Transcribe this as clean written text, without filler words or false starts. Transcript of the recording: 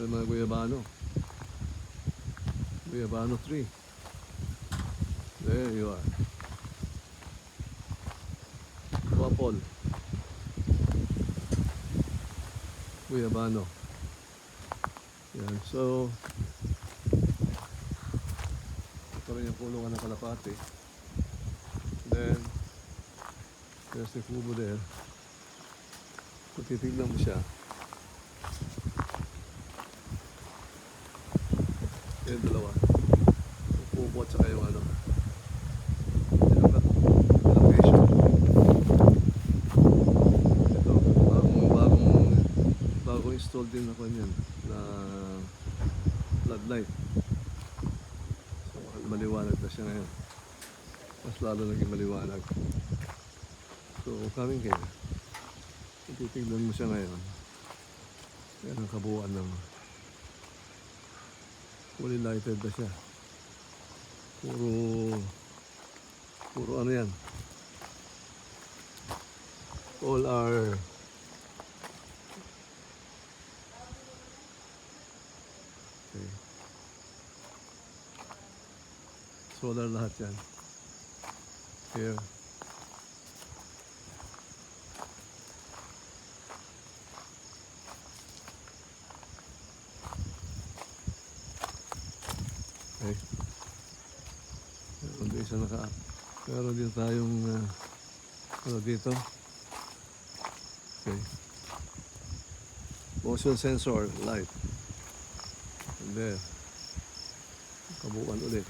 May mga guyabano. Guyabano tree. There you are. Apple. Guyabano. Yan. So, ito rin yung kulungan ng kalapati. Then, there's the kubo there. Kung titignan mo siya, yung dalawa. Yung kubo at saka yung ano. Yung location. Ito, bagong install din ako niyan na floodlight. So, maliwanag na siya ngayon. Mas lalo naging maliwanag. So, coming here. Kung titignan mo siya ngayon, yan ang kabuuan ng fully lighted na siya. Puro ano yan. All are okay. Solar lahat yan. Here. Okay. Meron din isa meron din tayong ano dito. Okay. Motion sensor light. And there. Kabuuan ulit.